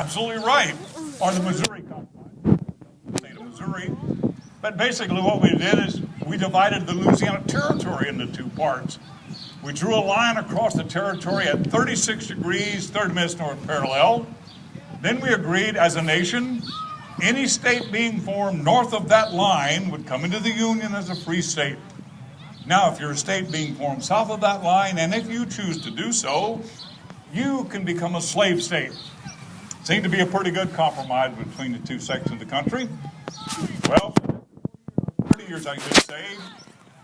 absolutely right. Or the Missouri Compromise, the state of Missouri. But basically what we did is we divided the Louisiana Territory into two parts. We drew a line across the territory at 36 degrees, 30 minutes north parallel. Then we agreed as a nation, any state being formed north of that line would come into the Union as a free state. Now, if you're a state being formed south of that line, and if you choose to do so, you can become a slave state. Seemed to be a pretty good compromise between the two sections of the country. Well, 30 years, I should say,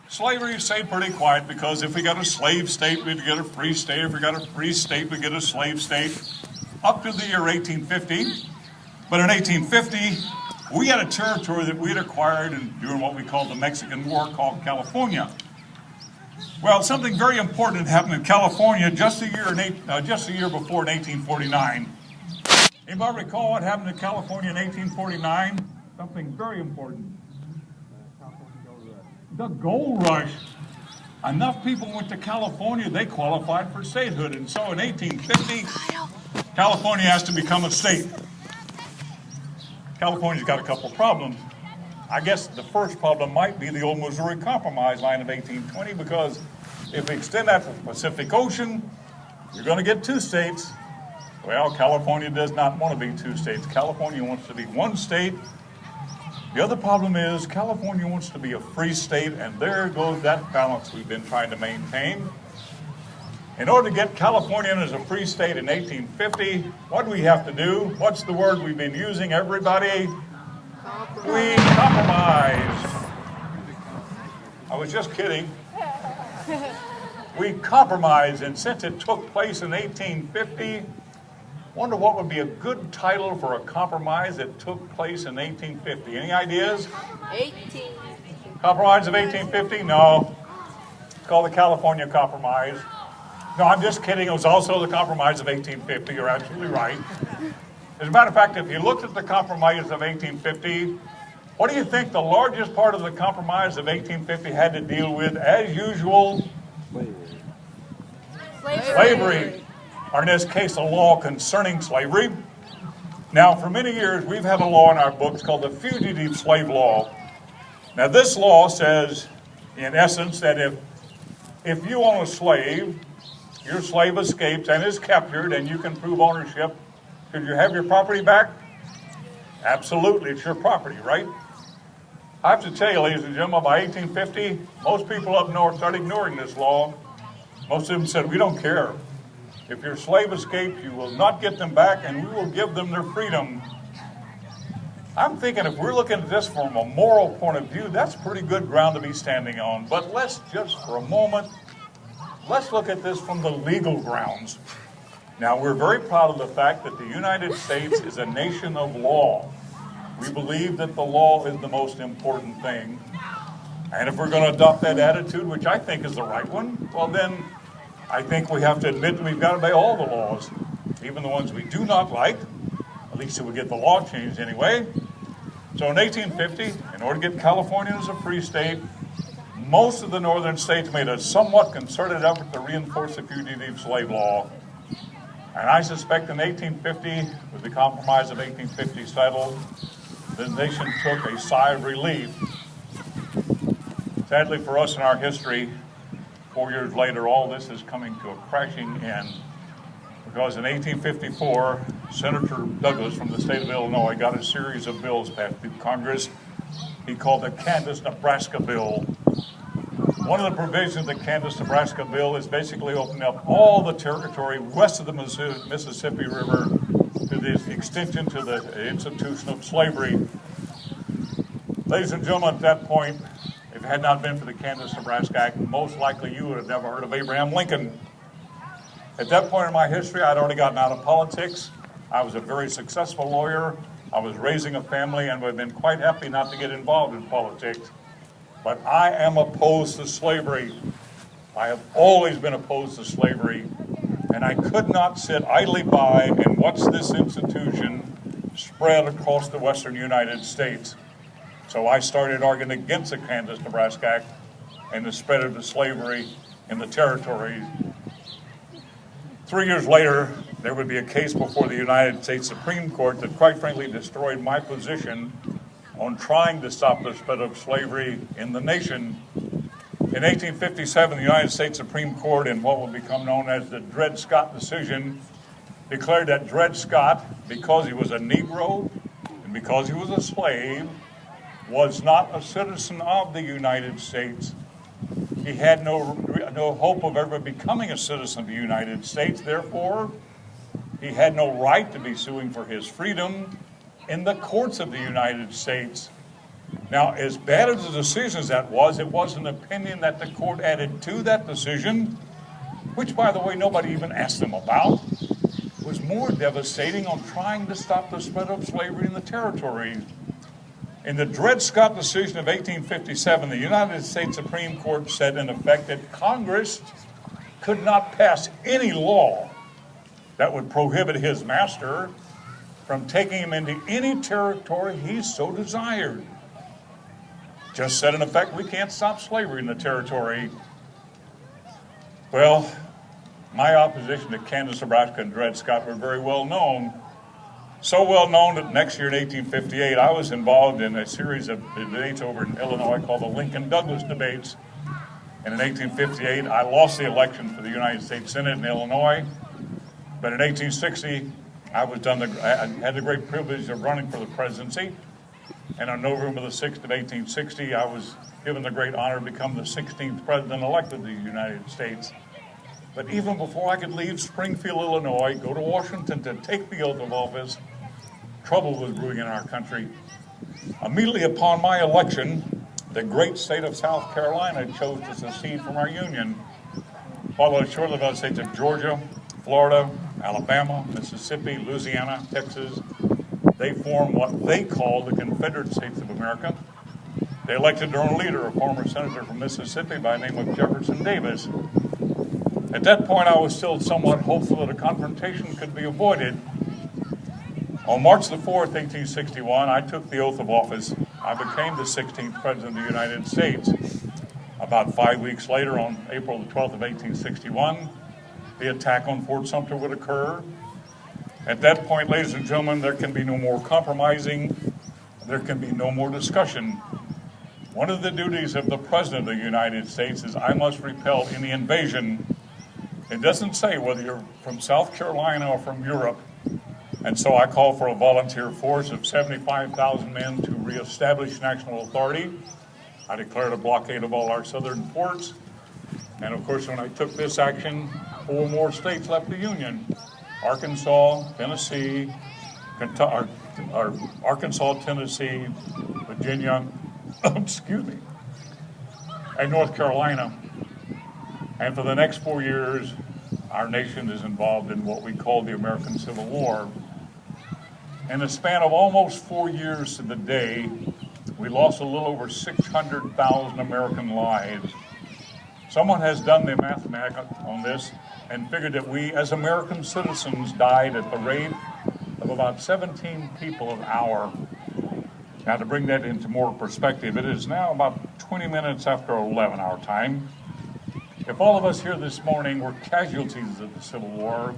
slavery stayed pretty quiet because if we got a slave state, we'd get a free state. If we got a free state, we'd get a slave state. Up to the year 1850. But in 1850, we had a territory that we'd acquired during what we called the Mexican War called California. Well, something very important happened in California just a year before in 1849. Anybody recall what happened in California in 1849? Something very important. The gold rush. Enough people went to California, they qualified for statehood. And so in 1850, California has to become a state. California's got a couple problems. I guess the first problem might be the old Missouri Compromise line of 1820, because if we extend that to the Pacific Ocean, you're going to get two states. Well, California does not want to be two states. California wants to be one state. The other problem is California wants to be a free state, and there goes that balance we've been trying to maintain. In order to get California as a free state in 1850, what do we have to do? What's the word we've been using, everybody? We compromised. I was just kidding. We compromised, and since it took place in 1850, wonder what would be a good title for a compromise that took place in 1850. Any ideas? Compromise of 1850? No. It's called the California Compromise. No, I'm just kidding. It was also the Compromise of 1850. You're absolutely right. As a matter of fact, if you looked at the Compromise of 1850, what do you think the largest part of the Compromise of 1850 had to deal with, as usual? Slavery. Or in this case, a law concerning slavery. Now, for many years, we've had a law in our books called the Fugitive Slave Law. Now, this law says, in essence, that if you own a slave, your slave escapes and is captured, and you can prove ownership, should you have your property back? Absolutely, it's your property, right? I have to tell you, ladies and gentlemen, by 1850, most people up north started ignoring this law. Most of them said, we don't care. If your slave escapes, you will not get them back, and we will give them their freedom. I'm thinking if we're looking at this from a moral point of view, that's pretty good ground to be standing on. But let's just for a moment, let's look at this from the legal grounds. Now, we're very proud of the fact that the United States is a nation of law. We believe that the law is the most important thing. And if we're going to adopt that attitude, which I think is the right one, well then, I think we have to admit that we've got to obey all the laws, even the ones we do not like, at least till we get the law changed anyway. So in 1850, in order to get California as a free state, most of the northern states made a somewhat concerted effort to reinforce the fugitive slave law. And I suspect in 1850, with the Compromise of 1850 settled, the nation took a sigh of relief. Sadly for us in our history, 4 years later, all this is coming to a crashing end. Because in 1854, Senator Douglas from the state of Illinois got a series of bills passed through Congress. He called the Kansas-Nebraska Bill. One of the provisions of the Kansas-Nebraska Bill is basically opening up all the territory west of the Mississippi River to the extension to the institution of slavery. Ladies and gentlemen, at that point, if it had not been for the Kansas-Nebraska Act, most likely you would have never heard of Abraham Lincoln. At that point in my history, I'd already gotten out of politics. I was a very successful lawyer. I was raising a family and would have been quite happy not to get involved in politics. But I am opposed to slavery. I have always been opposed to slavery. And I could not sit idly by and watch this institution spread across the western United States. So I started arguing against the Kansas-Nebraska Act and the spread of the slavery in the territories. 3 years later, there would be a case before the United States Supreme Court that quite frankly destroyed my position on trying to stop the spread of slavery in the nation. In 1857, the United States Supreme Court, in what will become known as the Dred Scott decision, declared that Dred Scott, because he was a Negro and because he was a slave, was not a citizen of the United States. He had no hope of ever becoming a citizen of the United States. Therefore, he had no right to be suing for his freedom in the courts of the United States. Now, as bad as the decision as that was, it was an opinion that the court added to that decision, which, by the way, nobody even asked them about, was more devastating on trying to stop the spread of slavery in the territories. In the Dred Scott decision of 1857, the United States Supreme Court said, in effect, that Congress could not pass any law that would prohibit his master from taking him into any territory he so desired. Just said, in effect, we can't stop slavery in the territory. Well, my opposition to Kansas, Nebraska, and Dred Scott were very well known. So well known that next year in 1858, I was involved in a series of debates over in Illinois called the Lincoln-Douglas debates. And in 1858, I lost the election for the United States Senate in Illinois. But in 1860, I had the great privilege of running for the presidency. And on November the 6th of 1860, I was given the great honor to become the 16th president-elect of the United States. But even before I could leave Springfield, Illinois, go to Washington to take the oath of office, trouble was brewing in our country. Immediately upon my election, the great state of South Carolina chose to secede from our union, followed shortly by the states of Georgia, Florida, Alabama, Mississippi, Louisiana, Texas. They formed what they called the Confederate States of America. They elected their own leader, a former senator from Mississippi by the name of Jefferson Davis. At that point, I was still somewhat hopeful that a confrontation could be avoided. On March the 4th, 1861, I took the oath of office. I became the 16th President of the United States. About 5 weeks later, on April the 12th of 1861, the attack on Fort Sumter would occur. At that point, ladies and gentlemen, there can be no more compromising. There can be no more discussion. One of the duties of the President of the United States is I must repel any invasion. It doesn't say whether you're from South Carolina or from Europe. And so I call for a volunteer force of 75,000 men to reestablish national authority. I declared a blockade of all our southern ports. And of course, when I took this action, 4 more states left the Union. Arkansas, Tennessee, Tennessee, Virginia, excuse me, and North Carolina. And for the next 4 years, our nation is involved in what we call the American Civil War. In the span of almost 4 years to the day, we lost a little over 600,000 American lives. Someone has done the mathematics on this and figured that we, as American citizens, died at the rate of about 17 people an hour. Now, to bring that into more perspective, it is now about 20 minutes after 11 our time. If all of us here this morning were casualties of the Civil War,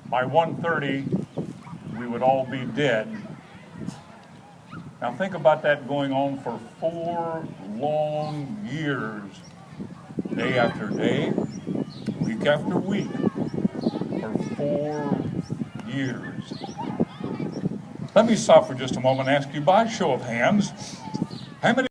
by 1:30, we would all be dead. Now think about that going on for 4 long years, day after day, week after week, for 4 years. Let me stop for just a moment and ask you by show of hands, how many